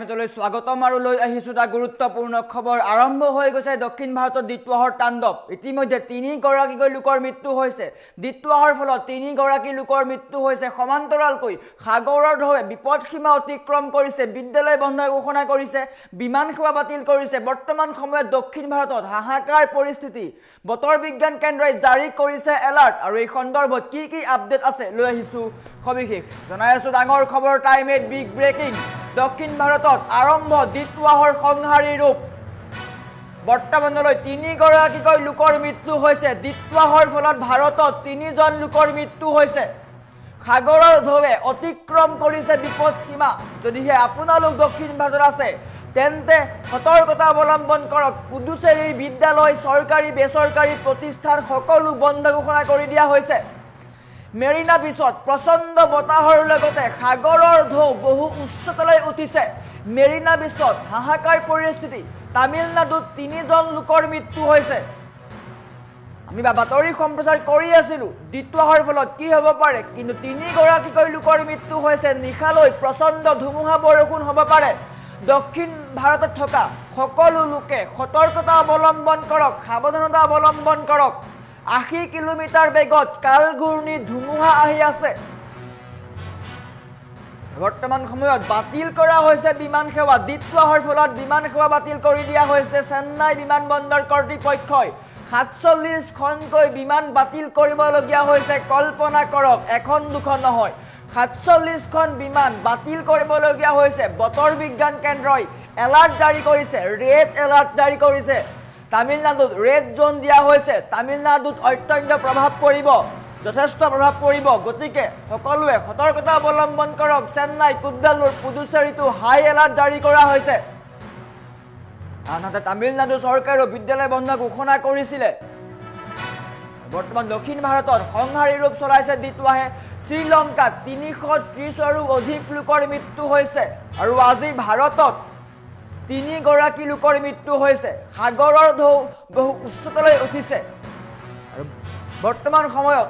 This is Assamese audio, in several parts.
স্বাগতম আৰু লৈ আহিছো এটা গুৰুত্বপূৰ্ণ খবৰ আৰম্ভ হৈ গৈছে দক্ষিণ ভাৰতৰ দ্বিতীয়হৰ তাণ্ডৱ ইতিমধ্যে তিনিগৰাকীকৈ লোকৰ মৃত্যু হৈছে দ্বিতীয়হৰ ফলত তিনিগৰাকী লোকৰ মৃত্যু হৈছে সমান্তৰালকৈ সাগৰৰ ঢৌৱে বিপদসীমা অতিক্ৰম কৰিছে বিদ্যালয় বন্ধ ঘোষণা কৰিছে বিমান সেৱা বাতিল কৰিছে বৰ্তমান সময়ত দক্ষিণ ভাৰতত হাহাকাৰ পৰিস্থিতি বতৰ বিজ্ঞান কেন্দ্ৰই জাৰি কৰিছে এলাৰ্ট আৰু এই সন্দৰ্ভত কি আপডেট আছে লৈ আহিছো সবিশেষ জনাই আছো ডাঙৰ খবৰ টাইম এট বিগ ব্ৰেকিং দক্ষিণ ভাৰতত আৰম্ভ দ্বিতীয়হৰ সংহাৰী ৰূপ বৰ্তমানলৈ তিনিগৰাকীকৈ লোকৰ মৃত্যু হৈছে দ্বিতীয়হৰ ফলত ভাৰতত তিনিজন লোকৰ মৃত্যু হৈছে সাগৰৰ ঢৌৱে অতিক্ৰম কৰিছে বিপদসীমা যদিহে আপোনালোক দক্ষিণ ভাৰতত আছে তেন্তে সতৰ্কতা অৱলম্বন কৰক পুডুচেৰীৰ বিদ্যালয় চৰকাৰী বেচৰকাৰী প্ৰতিষ্ঠান সকলো বন্ধ ঘোষণা কৰি দিয়া হৈছে মেৰিনা বিচত প্ৰচণ্ড বতাহৰ লগতে সাগৰৰ ঢৌ বহু উচ্চতালৈ উঠিছে মেৰিনা বিচত হাহাকাৰ পৰিস্থিতি তামিলনাডুত তিনিজন লোকৰ মৃত্যু হৈছে আমি বাতৰি সম্প্ৰচাৰ কৰি আছিলো দ্বিতীয়হৰ ফলত কি হ'ব পাৰে কিন্তু তিনিগৰাকীকৈ লোকৰ মৃত্যু হৈছে নিশালৈ প্ৰচণ্ড ধুমুহা বৰষুণ হ'ব পাৰে দক্ষিণ ভাৰতত থকা সকলো লোকে সতৰ্কতা অৱলম্বন কৰক সাৱধানতা অৱলম্বন কৰক 80 কিলোমিটাৰ বেগত কালঘূৰ্ণী ধুমুহা আহি আছে বৰ্তমান সময়ত বাতিল কৰা হৈছে বিমান সেৱা দ্বিতীয়হৰ ফলত বিমান সেৱা বাতিল কৰি দিয়া হৈছে চেন্নাই বিমানবন্দৰ কৰ্তৃপক্ষই 47 খনকৈ বিমান বাতিল কৰিবলগীয়া হৈছে কল্পনা কৰক এখন দুখন নহয় 47 খন বিমান বাতিল কৰিবলগীয়া হৈছে বতৰ বিজ্ঞান কেন্দ্ৰই এলাৰ্ট জাৰি কৰিছে ৰেড এলাৰ্ট জাৰি কৰিছে তামিলনাডুত ৰেড জোন দিয়া হৈছে তামিলনাডুত অত্যন্ত প্ৰভাৱ পৰিব যথেষ্ট প্ৰভাৱ পৰিব গতিকে সকলোৱে সতৰ্কতা অৱলম্বন কৰক চেন্নাই কুদ্দালুৰ পুডুচেৰীটো হাই এলাৰ্ট জাৰি কৰা হৈছে আনহাতে তামিলনাডু চৰকাৰে বিদ্যালয় বন্ধ ঘোষণা কৰিছিলে বৰ্তমান দক্ষিণ ভাৰতত সংহাৰী ৰূপ চলাইছে দ্বিতীয়হে শ্ৰীলংকাত 330 আৰু অধিক লোকৰ মৃত্যু হৈছে আৰু আজি ভাৰতত তিনিগৰাকী লোকৰ মৃত্যু হৈছে সাগৰৰ ঢৌ বহু উচ্চতালৈ উঠিছে আৰু বৰ্তমান সময়ত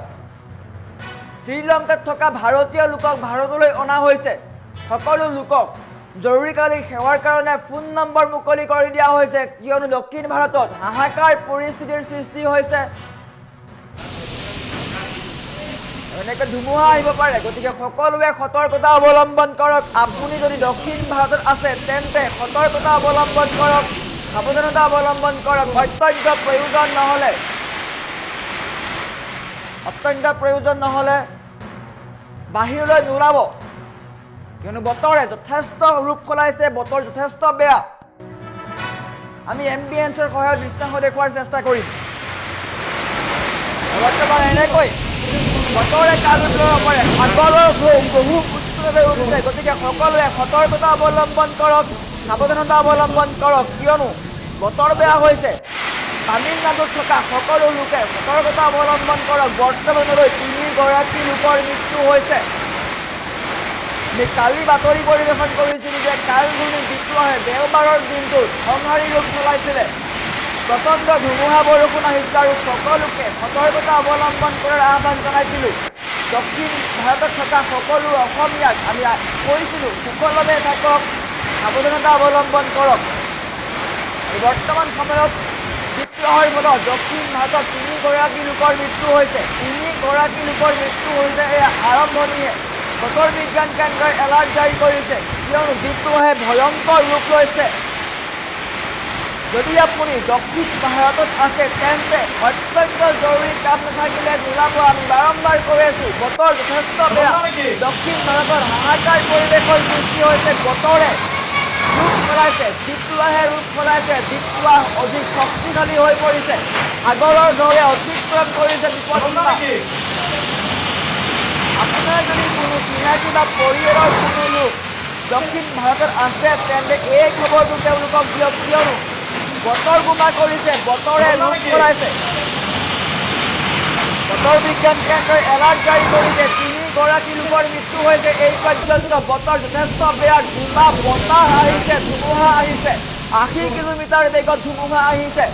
শ্ৰীলংকাত থকা ভাৰতীয় লোকক ভাৰতলৈ অনা হৈছে সকলো লোকক জৰুৰীকালীন সেৱাৰ কাৰণে ফোন নম্বৰ মুকলি কৰি দিয়া হৈছে কিয়নো দক্ষিণ ভাৰতত হাহাকাৰ পৰিস্থিতিৰ সৃষ্টি হৈছে এনেকৈ ধুমুহা আহিব পাৰে গতিকে সকলোৱে সতৰ্কতা অৱলম্বন কৰক আপুনি যদি দক্ষিণ ভাৰতত আছে তেন্তে সতৰ্কতা অৱলম্বন কৰক সাৱধানতা অৱলম্বন কৰক অত্যন্ত প্ৰয়োজন নহ'লে বাহিৰলৈ নোলাব কিয়নো বতৰে যথেষ্ট ৰূপ সলাইছে বতৰ যথেষ্ট বেয়া আমি এম্বিয়েন্সৰ সহায়ত দৃশ্যাংশ দেখুৱাৰ চেষ্টা কৰিম বৰ্তমান এনেকৈ বতৰে কাল ল'ব পাৰে সাগৰৰ ঢৌ বহু উচ্চতালৈ উঠিছে গতিকে সকলোৱে সতৰ্কতা অৱলম্বন কৰক সাৱধানতা অৱলম্বন কৰক কিয়নো বতৰ বেয়া হৈছে তামিলনাডুত থকা সকলো লোকে সতৰ্কতা অৱলম্বন কৰক বৰ্তমানলৈ তিনিগৰাকী লোকৰ মৃত্যু হৈছে আমি কালি বাতৰি পৰিৱেশন কৰিছিলোঁ যে কালঘূৰ্ণী দ্বিতীয়হে দেওবাৰৰ দিনটোত সংহাৰী ৰূপ চলাইছিলে প্ৰচণ্ড ধুমুহা বৰষুণ আহিছিল আৰু সকলোকে সতৰ্কতা অৱলম্বন কৰাৰ আহ্বান জনাইছিলোঁ দক্ষিণ ভাৰতত থকা সকলো অসমীয়াক আমি কৈছিলোঁ সুকলমে থাকক সাৱধানতা অৱলম্বন কৰক বৰ্তমান সময়ত দ্বিতীয়হৰ ফলত দক্ষিণ ভাৰতত তিনিগৰাকী লোকৰ মৃত্যু হৈছে এই আৰম্ভণিয়ে বতৰ বিজ্ঞান কেন্দ্ৰই এলাৰ্ট জাৰি কৰিছে কিয়নো দ্বিতীয়হে ভয়ংকৰ ৰূপ লৈছে যদি আপুনি দক্ষিণ ভাৰতত আছে তেন্তে অত্যন্ত জৰুৰী কাম নাথাকিলে নোলাব আমি বাৰম্বাৰ কৈ আছোঁ বতৰ যথেষ্ট বেয়া দক্ষিণ ভাৰতৰ হাহাকাৰ পৰিৱেশৰ সৃষ্টি হৈছে বতৰে ৰূপ সলাইছে দ্বিতীয় অধিক শক্তিশালী হৈ পৰিছে সাগৰৰ ঢৌৱে অতিক্ৰম কৰিছে বিপদসীমা আপোনাৰ যদি কোনো চিনাকি বা পৰিয়ালৰ কোনো লোক দক্ষিণ ভাৰতত আছে তেন্তে এই খবৰটো তেওঁলোকক দিয়ক কিয়নো বতৰ বোমা কৰিছে বতৰে ৰূপ সলাইছে বতৰ বিজ্ঞান কেন্দ্ৰই এলাৰ্ট জাৰি কৰিছে তিনিগৰাকী লোকৰ মৃত্যু হৈছে এই পৰ্যন্ত বতৰ যথেষ্ট বেয়া বতাহ আহিছে ধুমুহা আহিছে 80 কিলোমিটাৰ বেগত ধুমুহা আহিছে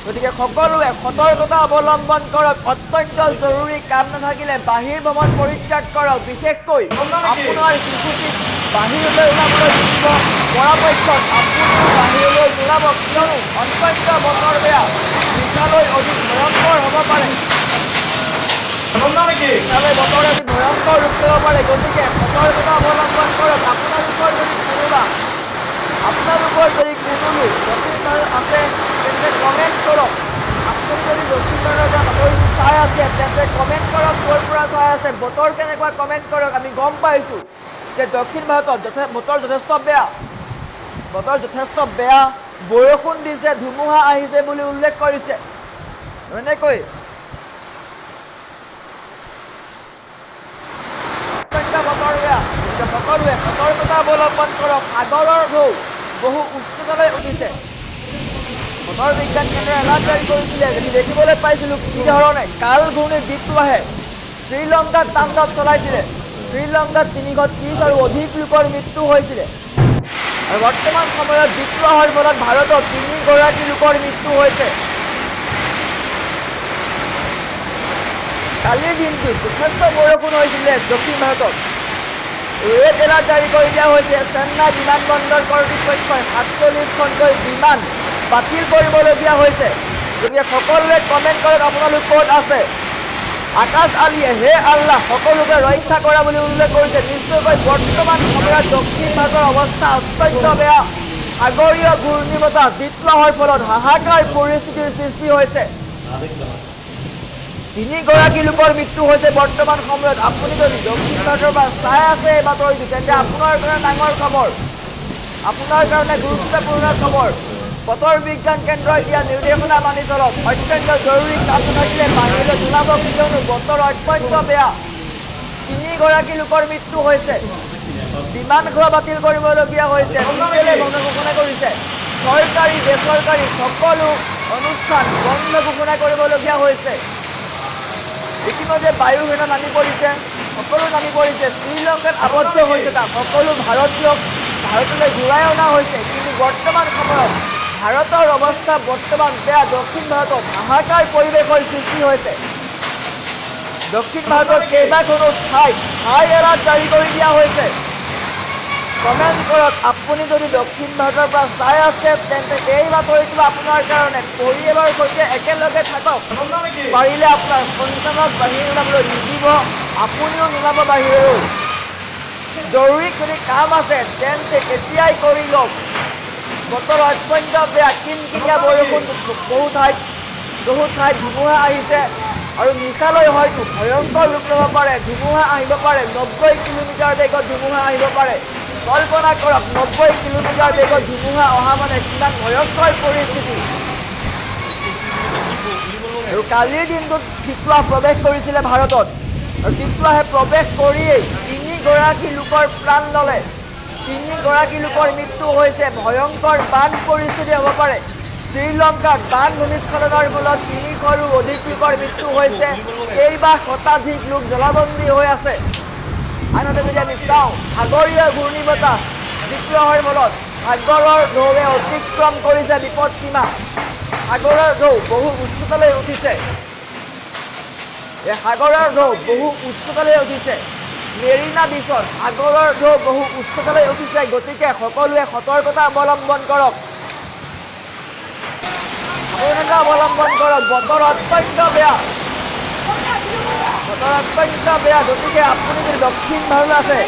গতিকে সকলোৱে সতৰ্কতা অৱলম্বন কৰক অত্যন্ত জৰুৰী কাম নাথাকিলে বাহিৰ ভ্ৰমণ পৰিত্যাগ কৰক বিশেষকৈ আপোনাৰ শিশুটিক বাহিৰলৈ ওলাবলৈ নিদিব পৰাপক্ষত আপুনিও বাহিৰলৈ নোলাব কিয়নো অত্যন্ত বতৰ বেয়া নিশালৈ অধিক ভয়ংকৰ হ'ব পাৰে নিশালৈ বতৰে অধিক ভয়ংকৰ ৰূপ ল'ব পাৰে গতিকে সতৰ্কতা অৱলম্বন কৰক আপোনালোকৰ যদি দক্ষিণ আছে তেন্তে কমেণ্ট কৰক আপুনি যদি দক্ষিণ ভাৰতৰ বাতৰিটো চাই আছে তেন্তে কমেণ্ট কৰক ক'ৰ পৰা চাই আছে বতৰ কেনেকুৱা কমেণ্ট কৰক আমি গম পাইছোঁ যে দক্ষিণ ভাৰতত বতৰ যথেষ্ট বেয়া বৰষুণ দিছে ধুমুহা আহিছে বুলি উল্লেখ কৰিছে এনেকৈ বতৰ বেয়া সকলোৱে সতৰ্কতা অৱলম্বন কৰক সাগৰৰ ঢৌ বহু উচ্চতালৈ উঠিছে বতৰ বিজ্ঞান কেন্দ্ৰই এলাৰ্ট জাৰি কৰিছিলে যদি দেখিবলৈ পাইছিলোঁ কি ধৰণে কাল ঘূৰ্ণী দ্বীপটো আহে শ্ৰীলংকাত তাণ্ডৱ চলাইছিলে শ্ৰীলংকাত 330 আৰু অধিক লোকৰ মৃত্যু হৈছিলে আৰু বৰ্তমান সময়ত দ্বীপটো অহাৰ ফলত ভাৰতত 3 গৰাকী লোকৰ মৃত্যু হৈছে কালিৰ দিনটোত যথেষ্ট বৰষুণ হৈছিলে দক্ষিণ ভাৰতত ৰেড এলাৰ্ট জাৰি কৰি দিয়া হৈছে চেন্নাই বিমানবন্দৰ কৰ্তৃপক্ষই 47খনকৈ বিমান বাতিল কৰিবলগীয়া হৈছে গতিকে সকলোৱে কমেণ্ট কৰক আপোনালোক ক'ত আছে আকাশ আলীয়ে হে আল্লাহ সকলোকে ৰক্ষা কৰা বুলি উল্লেখ কৰিছে নিশ্চয়কৈ বৰ্তমান সময়ত দক্ষিণ ভাৰতৰ অৱস্থা অত্যন্ত বেয়া সাগৰীয় ঘূৰ্ণী বতাহ দ্বীপটো অহাৰ ফলত হাহাকাৰ পৰিস্থিতিৰ সৃষ্টি হৈছে 3 গৰাকী লোকৰ মৃত্যু হৈছে বৰ্তমান সময়ত আপুনি যদি দক্ষিণ ভাৰতৰ পৰা চাই আছে এই বাতৰিটো তেন্তে আপোনাৰ কাৰণে ডাঙৰ খবৰ আপোনাৰ কাৰণে গুৰুত্বপূৰ্ণ খবৰ বতৰ বিজ্ঞান কেন্দ্ৰই দিয়া নিৰ্দেশনা মানি চলক অত্যন্ত জৰুৰী কাম থাকিলে বাহিৰলৈ ওলাব কিয়নো বতৰ অত্যন্ত বেয়া 3 গৰাকী লোকৰ মৃত্যু হৈছে বিমান সেৱা বাতিল কৰিবলগীয়া হৈছে ঘোষণা কৰিছে চৰকাৰী বেচৰকাৰী সকলো অনুষ্ঠান বন্ধ ঘোষণা কৰিবলগীয়া হৈছে ইতিমধ্যে বায়ু সেনা নামি পৰিছে সকলো নামি পৰিছে শ্ৰীলংকাত আবদ্ধ হৈ থকা সকলো ভাৰতীয়ক ভাৰতলৈ ঘূৰাই অনা হৈছে কিন্তু বৰ্তমান সময়ত ভাৰতৰ অৱস্থা বৰ্তমান বেয়া দক্ষিণ ভাৰতত হাহাকাৰ পৰিৱেশৰ সৃষ্টি হৈছে দক্ষিণ ভাৰতৰ কেইবাখনো ঠাইত হাই এলাৰ্ট জাৰি কৰি দিয়া হৈছে কমেণ্ট কৰক আপুনি যদি দক্ষিণ ভাৰতৰ পৰা চাই আছে তেন্তে এই বাতৰিটো আপোনাৰ কাৰণে পৰিয়ালৰ সৈতে একেলগে থাকক পাৰিলে আপোনাৰ সন্তানক বাহিৰ ওলাবলৈ নিদিব আপুনিও নোলাব বাহিৰলৈ জৰুৰী যদি কাম আছে তেন্তে এতিয়াই কৰি লওক বতৰ অত্যন্ত বেয়া কিনকিনীয়া বৰষুণ বহু ঠাইত ধুমুহা আহিছে আৰু নিশালৈ হয়তো ভয়ংকৰ ৰূপ ল'ব পাৰে ধুমুহা আহিব পাৰে 90 কিলোমিটাৰ বেগত ধুমুহা আহিব পাৰে কল্পনা কৰক 90 কিলোমিটাৰ বেগত ধুমুহা অহা মানে কিমান ভয়ংকৰ পৰিস্থিতি আৰু কালিৰ দিনটোত টিটুৱা প্ৰৱেশ কৰিছিলে ভাৰতত আৰু টিটুৱাহে প্ৰৱেশ কৰিয়েই 3 গৰাকী লোকৰ প্ৰাণ ল'লে 3 গৰাকী লোকৰ মৃত্যু হৈছে ভয়ংকৰ বান পৰিস্থিতি হ'ব পাৰে শ্ৰীলংকাত বান ভূমিস্খলনৰ ফলত 300ৰো অধিক লোকৰ মৃত্যু হৈছে কেইবা শতাধিক লোক জলবন্দী হৈ আছে আনহাতে যদি আমি চাওঁ সাগৰীয় ঘূৰ্ণী বতাহ দ্বিতীয় হোৱাৰ ফলত সাগৰৰ ঢৌৱে অতিক্ৰম কৰিছে বিপদসীমা সাগৰৰ ঢৌ বহু উচ্চতালৈ উঠিছে এই সাগৰৰ ঢৌ বহু উচ্চতালৈ উঠিছে মেৰিনা বিচত সাগৰৰ ঢৌ বহু উচ্চতালৈ উঠিছে গতিকে সকলোৱে সতৰ্কতা অৱলম্বন কৰক বতৰ অত্যন্ত বেয়া গতিকে আপুনি যদি দক্ষিণ ভাৰত আছে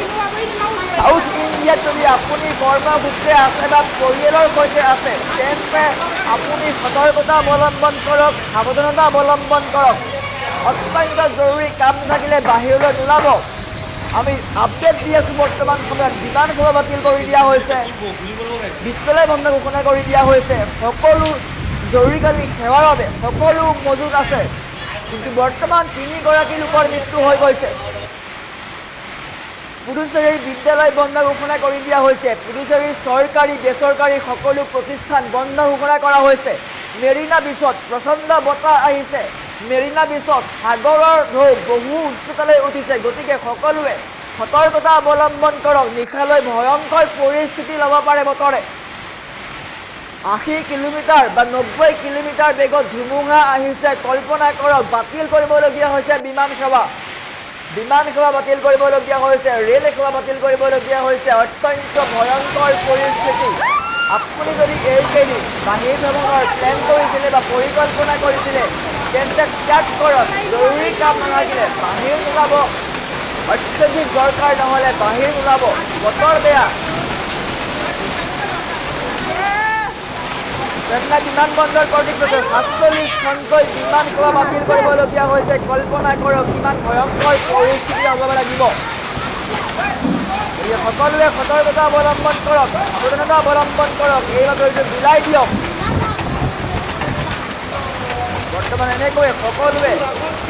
সাউথ ইণ্ডিয়াত যদি আপুনি কৰ্মসূত্ৰে আছে বা পৰিয়ালৰ সৈতে আছে তেন্তে আপুনি সতৰ্কতা অৱলম্বন কৰক সাৱধানতা অৱলম্বন কৰক অত্যন্ত জৰুৰী কাম থাকিলে বাহিৰলৈ নোলাব আমি আপডেট দি আছোঁ বৰ্তমান সময়ত বিমান সেৱা বাতিল কৰি দিয়া হৈছে বিদ্যালয় বন্ধ ঘোষণা কৰি দিয়া হৈছে সকলো জৰুৰীকালীন সেৱাৰ বাবে সকলো মজুত আছে কিন্তু বৰ্তমান 3 গৰাকী লোকৰ মৃত্যু হৈ গৈছে পুডুচেৰীৰ বিদ্যালয় বন্ধ ঘোষণা কৰি দিয়া হৈছে পুডুচেৰীৰ চৰকাৰী বেচৰকাৰী সকলো প্ৰতিষ্ঠান বন্ধ ঘোষণা কৰা হৈছে মেৰিনা বিচত প্ৰচণ্ড বতাহ আহিছে মেৰিনা বিচত সাগৰৰ ঢৌ বহু উচ্চতালৈ উঠিছে গতিকে সকলোৱে সতৰ্কতা অৱলম্বন কৰক নিশালৈ ভয়ংকৰ পৰিস্থিতি ল'ব পাৰে বতৰে 80 কিলোমিটাৰ বা 90 কিলোমিটাৰ বেগত ধুমুহা আহিছে কল্পনা কৰক বাতিল কৰিবলগীয়া হৈছে বিমান সেৱা বিমান সেৱা বাতিল কৰিবলগীয়া হৈছে, ৰেল সেৱা বাতিল কৰিবলগীয়া হৈছে। অত্যন্ত ভয়ংকৰ পৰিস্থিতি। আপুনি যদি এইকেইদিন বাহিৰ ভ্ৰমণৰ প্লেন কৰিছিলে বা পৰিকল্পনা কৰিছিলে তেন্তে ত্যাগ কৰক। জৰুৰী কাম নাথাকিলে বাহিৰ নোলাব, অত্যধিক দৰকাৰ নহ'লে বাহিৰ নোলাব। বতৰ বেয়া। চেন্নাই বিমানবন্দৰ কৰ্তৃপক্ষই ৪৭খনকৈ বিমান সেৱা বাতিল কৰিবলগীয়া হৈছে। কল্পনা কৰক কিমান ভয়ংকৰ পৰিস্থিতি হ'ব লাগিব। সকলোৱে সতৰ্কতা অৱলম্বন কৰক, সাৱধানতা অৱলম্বন কৰক। এই বাতৰিটো বিলাই দিয়ক। বৰ্তমান এনেকৈ সকলোৱে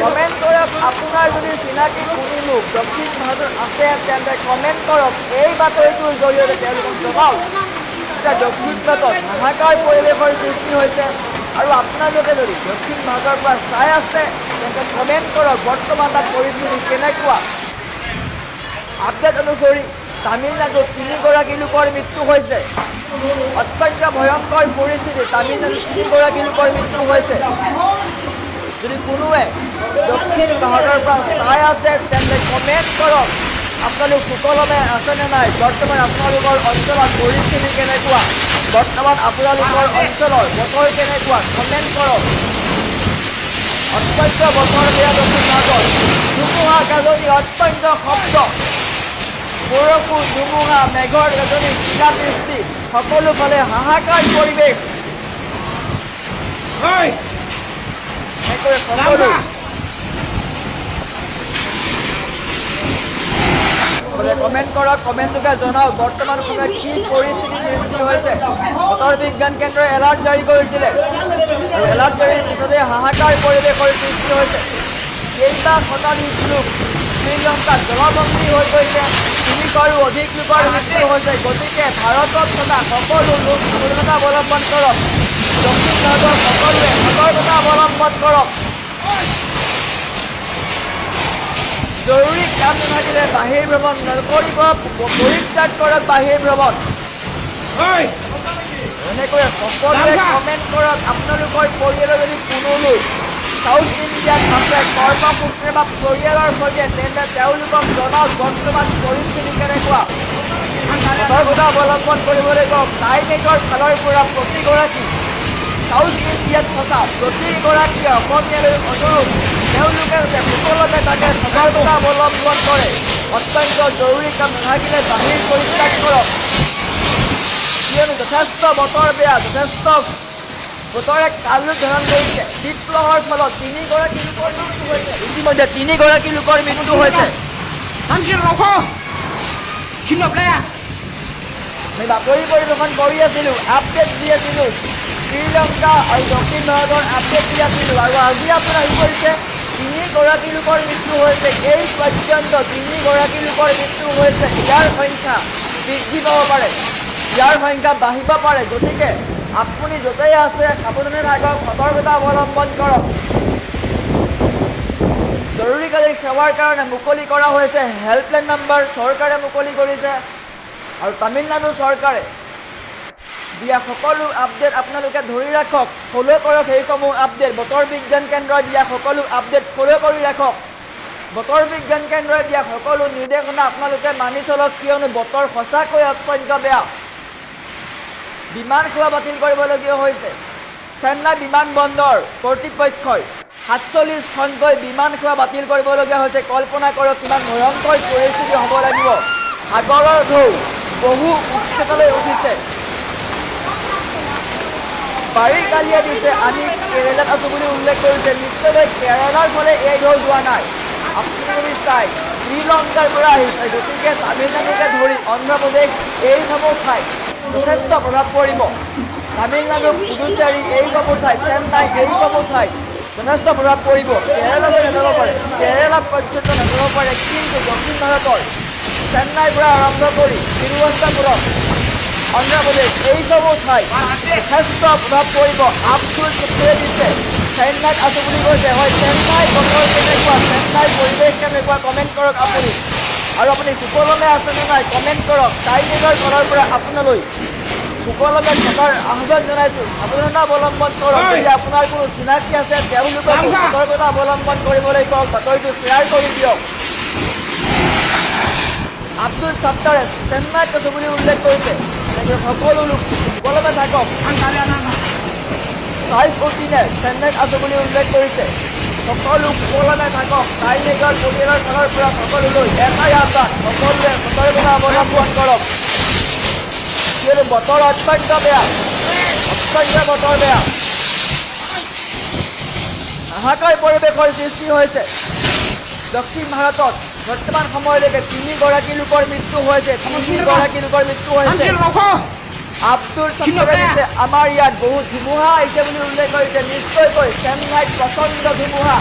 কমেণ্ট কৰক। আপোনাৰ যদি চিনাকি কোনো লোক দক্ষিণ ভাৰতত আছে তেন্তে কমেণ্ট কৰক। এই বাতৰিটোৰ জৰিয়তে তেওঁলোকক জনাওক যে দক্ষিণ ভাৰতত হাহাকাৰ পৰিৱেশৰ সৃষ্টি হৈছে। আৰু আপোনালোকে যদি দক্ষিণ ভাৰতৰ পৰা চাই আছে তেন্তে কমেণ্ট কৰক বৰ্তমান তাত পৰিস্থিতি কেনেকুৱা। আপডেট অনুসৰি তামিলনাডুত ৩গৰাকী লোকৰ মৃত্যু হৈছে। অত্যন্ত ভয়ংকৰ পৰিস্থিতি। তামিলনাডুত ৩গৰাকী লোকৰ মৃত্যু হৈছে। যদি কোনোৱে দক্ষিণ ভাৰতৰ পৰা চাই আছে তেন্তে কমেণ্ট কৰক আপোনালোক সুকলমে আছেনে নাই। বৰ্তমান আপোনালোকৰ অঞ্চলত পৰিস্থিতি কেনেকুৱা, বৰ্তমান আপোনালোকৰ অঞ্চলৰ বতৰ কেনেকুৱা কমেণ্ট কৰক। অত্যন্ত বতৰ বেয়া দক্ষিণ ভাৰতত। ধুমুহা গাজনি, অত্যন্ত শব্দ, বৰষুণ, ধুমুহা, মেঘৰ গাজনি, শিলাবৃষ্টি, সকলোফালে হাহাকাৰ পৰিৱেশ। সকলো কমেণ্ট কৰক, কমেণ্টটোকে জনাওক বৰ্তমান সময়ত কি পৰিস্থিতি সৃষ্টি হৈছে। বতৰ বিজ্ঞান কেন্দ্ৰই এলাৰ্ট জাৰি কৰিছিলে আৰু এলাৰ্ট জাৰিৰ পিছতে হাহাকাৰ পৰিৱেশৰ সৃষ্টি হৈছে। কেইবা শতাধিক লোক শ্ৰীলংকাত জলবন্দী হৈ গৈছে। ৩০০ৰো অধিক লোকৰ মৃত্যু হৈছে। গতিকে ভাৰতত থকা সকলো লোক সাৱধানতা অৱলম্বন কৰক। দক্ষিণ ভাৰতৰ সকলোৱে সতৰ্কতা অৱলম্বন কৰক। জৰুৰী কাম নাথাকিলে বাহিৰ ভ্ৰমণ নকৰিব, পৰিত্যাগ কৰক বাহিৰ ভ্ৰমণ। এনেকৈ সকলোৱে কমেণ্ট কৰক। আপোনালোকৰ পৰিয়ালৰ যদি কোনো লোক সাউথ ইণ্ডিয়াত আছে কৰ্মসূত্ৰে বা পৰিয়ালৰ সৈতে তেন্তে তেওঁলোকক জনাওক বৰ্তমান পৰিস্থিতি কেনেকুৱা। সতৰ্কতা অৱলম্বন কৰিব লাগিব। ক্লাইমেটৰ ফালৰ পৰা প্ৰতিগৰাকী সাউথ ইণ্ডিয়াত থকা প্ৰতিগৰাকী অসমীয়ালৈ অনুৰোধ তেওঁলোকে যাতে সুকলমে তাকে সতৰ্কতা অৱলম্বন কৰে। অত্যন্ত জৰুৰী কাম নাথাকিলে বাহিৰ পৰিত্যাগ কৰক। কিয়নো যথেষ্ট বতৰ বেয়া, যথেষ্ট বতৰে কালৰূপ ধাৰণ কৰিছে। শীতলহৰ ফলত ৩গৰাকী লোকৰ মৃত্যু হৈছে। ইতিমধ্যে ৩গৰাকী লোকৰ মৃত্যু হৈছে। আমি বাতৰি পৰিৱেশন কৰি আছিলোঁ, আপডেট দি আছিলোঁ। শ্ৰীলংকা আৰু দক্ষিণ ভাৰতৰ আপডেট দি আছিলোঁ। আৰু আজি আপোনাৰ আহি পৰিছে ৩গৰাকী লোকৰ মৃত্যু হৈছে। এই পৰ্যন্ত ৩গৰাকী লোকৰ মৃত্যু হৈছে। ইয়াৰ সংখ্যা বৃদ্ধি পাব পাৰে, ইয়াৰ সংখ্যা বাঢ়িব পাৰে। গতিকে আপুনি য'তেই আছে সাৱধানে থাকক, সতৰ্কতা অৱলম্বন কৰক। জৰুৰীকালীন সেৱাৰ কাৰণে মুকলি কৰা হৈছে হেল্পলাইন নম্বৰ চৰকাৰে মুকলি কৰিছে। আৰু তামিলনাডু চৰকাৰে দিয়া সকলো আপডেট আপোনালোকে ধৰি ৰাখক, ফ'ল' কৰক সেইসমূহ আপডেট। বতৰ বিজ্ঞান কেন্দ্ৰই দিয়া সকলো আপডেট ফ'ল' কৰি ৰাখক। বতৰ বিজ্ঞান কেন্দ্ৰই দিয়া সকলো নিৰ্দেশনা আপোনালোকে মানি চলক। কিয়নো বতৰ সঁচাকৈ অত্যন্ত বেয়া। বিমান সেৱা বাতিল কৰিবলগীয়া হৈছে। চেন্নাই বিমানবন্দৰ কৰ্তৃপক্ষই ৪৭খনকৈ বিমান সেৱা বাতিল কৰিবলগীয়া হৈছে। কল্পনা কৰক কিমান ভয়ংকৰ পৰিস্থিতি হ'ব লাগিব। সাগৰৰ ঢৌ বহু উচ্চতালৈ উঠিছে। বাৰীৰ গালিয়ে দিছে আমি কেৰেলাত আছোঁ বুলি উল্লেখ কৰিছে। নিশ্চয়কৈ কেৰেলাৰ ফালে এই ঢৌ যোৱা নাই। আপুনি যদি চাই শ্ৰীলংকাৰ পৰা আহিছে। গতিকে তামিলনাডুকে ধৰি অন্ধ্ৰপ্ৰদেশ এইসমূহ ঠাইত যথেষ্ট প্ৰভাৱ পৰিব। তামিলনাডু, পুডুচেৰী এইসমূহ ঠাইত, চেন্নাই এইসমূহ ঠাইত যথেষ্ট প্ৰভাৱ পৰিব। কেৰেলালৈ নাযাব পাৰে, কেৰেলা পৰ্যন্ত নাযাব পাৰে। কিন্তু দক্ষিণ ভাৰতৰ চেন্নাইৰ পৰা আৰম্ভ কৰি তিৰুৱন্তপুৰম, অন্ধ্ৰপ্ৰদেশ এইসমূহ ঠাইত যথেষ্ট প্ৰভাৱ পৰিব। আব্দুল ছুটিয়ে দিছে চেন্নাইত আছোঁ বুলি কৈছে। হয়, চেন্নাই বতৰ কেনেকুৱা, চেন্নাই পৰিৱেশ কেনেকুৱা কমেণ্ট কৰক আপুনি। আৰু আপুনি সুকলমে আছেনে নাই কমেণ্ট কৰক। টাইমিঙৰ ফালৰ পৰা আপোনালৈ সুকলমে থকাৰ আহ্বান জনাইছোঁ। সাৱধানতা অৱলম্বন কৰক। যদি আপোনাৰ কোনো চিনাকি আছে তেওঁলোকক সতৰ্কতা অৱলম্বন কৰিবলৈ কওক। বাতৰিটো শ্বেয়াৰ কৰি দিয়ক। আব্দুল সত্তাৰে চেন্নাইত আছে বুলি উল্লেখ কৰিছে সকলো লোক সুকলমে থাকক সাইফ উদ্দিনে চেন্নাইত আছে বুলি উল্লেখ কৰিছে সকলো সুকলমে থাকক টাইমেকাৰ পৰিয়ালৰ ফালৰ পৰা সকলোলৈ এটাই আহ্বান সকলোৱে সতৰ্কতা অৱলম্বন কৰক কিয়নো বতৰ অত্যন্ত বেয়া বতৰ বেয়া হাহাকাৰ পৰিৱেশৰ সৃষ্টি হৈছে দক্ষিণ ভাৰতত বৰ্তমান সময়লৈকে 3 গৰাকী লোকৰ মৃত্যু হৈছে আব্দুল সত্তাৰে দিছে আমাৰ ইয়াত বহুত ধুমুহা আহিছে বুলি উল্লেখ কৰিছে নিশ্চয়কৈ চেন্নাইত প্ৰচণ্ড ধুমুহা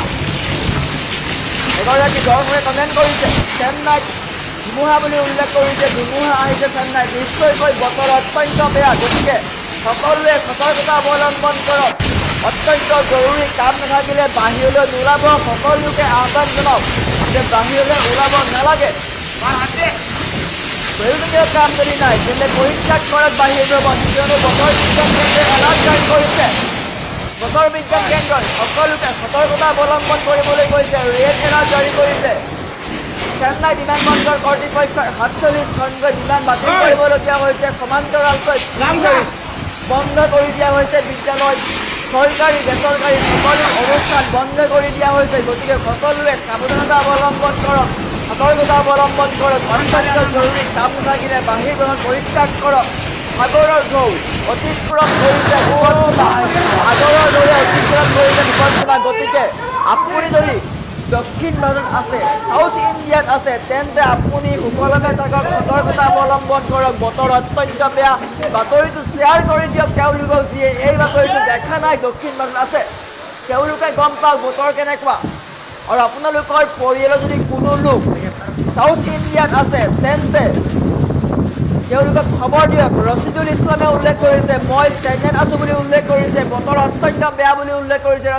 এগৰাকী দৰ্শকে কমেণ্ট কৰিছে চেন্নাইত ধুমুহা বুলি উল্লেখ কৰিছে ধুমুহা আহিছে চেন্নাইত নিশ্চয়কৈ বতৰ অত্যন্ত বেয়া গতিকে সকলোৱে সতৰ্কতা অৱলম্বন কৰক অত্যন্ত জৰুৰী কাম নাথাকিলে বাহিৰলৈ নোলাব সকলোকে আহ্বান জনাওক যে বাহিৰলৈ ওলাব নালাগে প্ৰয়োজনীয় কাম যদি নাই তেন্তে পৰিত্যাগ কৰক বাহিৰ যাব কিয়নো বতৰ বিজ্ঞান কেন্দ্ৰই এলাৰ্ট জাৰি কৰিছে বতৰ বিজ্ঞান কেন্দ্ৰই সকলোকে সতৰ্কতা অৱলম্বন কৰিবলৈ কৈছে ৰেড এলাৰ্ট জাৰি কৰিছে চেন্নাই বিমানবন্দৰ কৰ্তৃপক্ষই 47খনকৈ বিমান বাতিল কৰিবলগীয়া হৈছে সমান্তৰালকৈ বন্ধ কৰি দিয়া হৈছে বিদ্যালয় চৰকাৰী বেচৰকাৰী সকলো অনুষ্ঠান বন্ধ কৰি দিয়া হৈছে গতিকে সকলোৱে সাৱধানতা অৱলম্বন কৰক সতৰ্কতা অৱলম্বন কৰক অত্যন্ত জৰুৰী কাম নাথাকিলে বাহিৰ গ্ৰহণ পৰিত্যাগ কৰক সাগৰৰ ঢৌ অতিক্ৰম কৰিছে সাগৰৰ ঢৌৱে অতিক্ৰম কৰিছে বিপদসীমা গতিকে আপুনি যদি দক্ষিণ ভাৰতত আছে সাউথ ইণ্ডিয়াত আছে তেন্তে আপুনি সুকলমে থাকক সতৰ্কতা অৱলম্বন কৰক বতৰ অত্যন্ত বেয়া বাতৰিটো শ্বেয়াৰ কৰি দিয়ক তেওঁলোকক যিয়ে এই বাতৰিটো দেখা নাই দক্ষিণ ভাৰতত আছে তেওঁলোকে গম পাওক বতৰ কেনেকুৱা আৰু আপোনালোকৰ পৰিয়ালৰ যদি কোনো লোক সাউথ ইণ্ডিয়াত আছে তেন্তে তেওঁলোকক খবৰ দিয়ক ৰচিদুল ইছলামে উল্লেখ কৰিছে মই চেন্নাইত আছোঁ বুলি উল্লেখ কৰিছে বতৰ অত্যন্ত বেয়া বুলি উল্লেখ কৰিছে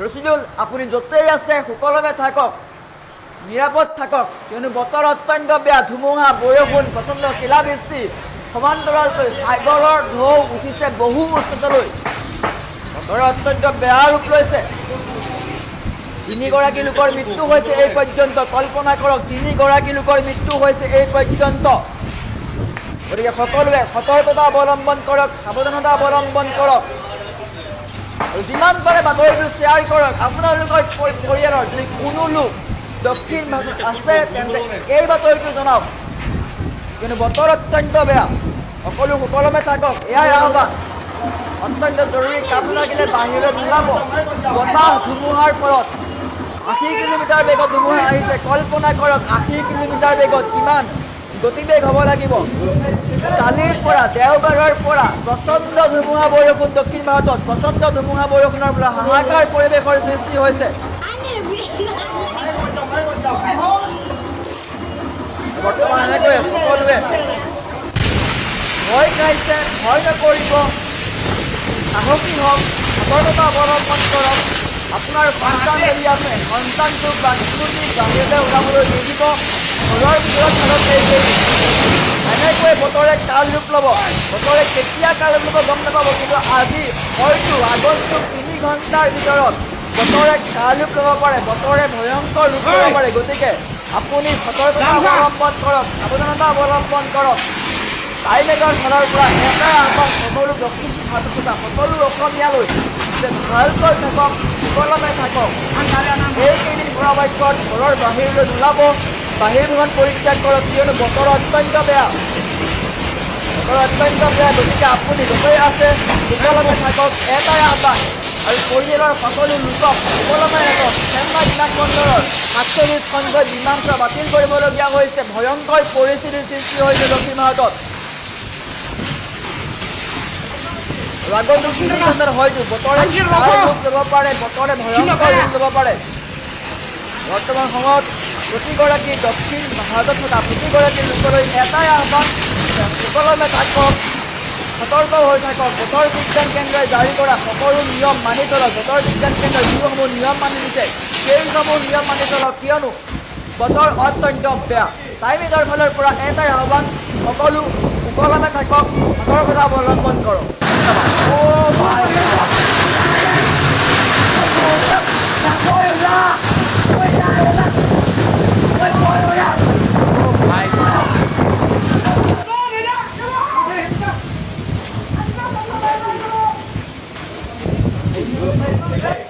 ৰচিদুল আপুনি য'তেই আছে সুকলমে থাকক নিৰাপদ থাকক কিয়নো বতৰ অত্যন্ত বেয়া ধুমুহা বৰষুণ প্ৰচণ্ড শিলাবৃষ্টি সমান্তৰালকৈ সাগৰৰ ঢৌ উঠিছে বহু উচ্চতালৈ বতৰ অত্যন্ত বেয়া ৰূপ লৈছে 3 গৰাকী লোকৰ মৃত্যু হৈছে এই পৰ্যন্ত কল্পনা কৰক 3 গৰাকী লোকৰ মৃত্যু হৈছে এই পৰ্যন্ত গতিকে সকলোৱে সতৰ্কতা অৱলম্বন কৰক সাৱধানতা অৱলম্বন কৰক যিমান পাৰে বাতৰিটো শ্বেয়াৰ কৰক আপোনালোকৰ পৰিয়ালৰ যদি কোনো লোক দক্ষিণ ভাৰতত আছে তেন্তে এই বাতৰিটো জনাওক কিন্তু বতৰ অত্যন্ত বেয়া সকলো সুকলমে থাকক এয়াই আহ্বান অত্যন্ত জৰুৰী কাম থাকিলে বাহিৰত নোলাব বতাহ ধুমুহাৰ ফলত 80 কিলোমিটাৰ বেগত ধুমুহা আহিছে কল্পনা কৰক 80 কিলোমিটাৰ বেগত কিমান গতিবেগ হ'ব লাগিব কালিৰ পৰা দেওবাৰৰ পৰা প্ৰচণ্ড ধুমুহা বৰষুণ দক্ষিণ ভাৰতত প্ৰচণ্ড ধুমুহা বৰষুণৰ পৰা হাহাকাৰ পৰিৱেশৰ সৃষ্টি হৈছে বৰ্তমান এনেকৈ সকলোৱে ভয় খাইছে ভয় নকৰিব সাহসী হওক সতৰ্কতা অৱলম্বন কৰক আপোনাৰ সন্তান যদি আছে সন্তানটোক বা শিশুটিক বাহিৰলৈ ওলাবলৈ নিদিব ঘৰৰ ভিতৰত থাকক এনেকৈ বতৰে কাল ৰূপ ল'ব বতৰে কেতিয়া কাল ৰূপ ল'ব গম নাপাব কিন্তু আজি হয়তো আগন্তুক 3 ঘণ্টাৰ ভিতৰত বতৰে কাল ৰূপ ল'ব পাৰে বতৰে ভয়ংকৰ ৰূপ ল'ব পাৰে গতিকে আপুনি সতৰ্কতা অৱলম্বন কৰক সাৱধানতা অৱলম্বন কৰক টাইমেকাৰ ফালৰ পৰা এটা আহ্বান সকলো দক্ষিণ ভাৰতত থকা সকলো অসমীয়ালৈ যে ভালকৈ থাকক সুকলমে থাকক এইকেইদিন পৰাপক্ষত ঘৰৰ বাহিৰলৈ নোলাব বাহিৰ ভ্ৰমণ পৰিত্যাগ কৰক কিয়নো বতৰ অত্যন্ত বেয়া গতিকে আপুনি য'তেই আছে সুকলমে থাকক এটাই আহ্বান আৰু পৰিয়ালৰ সকলো লোকক সুকলমে থাকক চেন্নাই বিমানবন্দৰৰ 47খনকৈ বিমান সেৱা বাতিল কৰিবলগীয়া হৈছে ভয়ংকৰ পৰিস্থিতিৰ সৃষ্টি হৈছে দক্ষিণ ভাৰতত আগন্তুক 3 ঘণ্টাৰ হয়তো বতৰে ৰূপ ল'ব পাৰে বতৰে ভয়ংকৰ ৰূপ ল'ব পাৰে বৰ্তমান সময়ত প্ৰতিগৰাকী দক্ষিণ ভাৰতত থকা প্ৰতিগৰাকী লোকলৈ এটাই আহ্বান সুকলমে থাকক সতৰ্ক হৈ থাকক বতৰ বিজ্ঞান কেন্দ্ৰই জাৰি কৰা সকলো নিয়ম মানি চলক বতৰ বিজ্ঞান কেন্দ্ৰই যিসমূহ নিয়ম মানি দিছে সেইসমূহ নিয়ম মানি চলক কিয়নো বতৰ অত্যন্ত বেয়া টাইমেকাৰ ফালৰ পৰা এটাই আহ্বান সকলো সুকলমে থাকক সতৰ্কতা অৱলম্বন কৰক Oh my আছে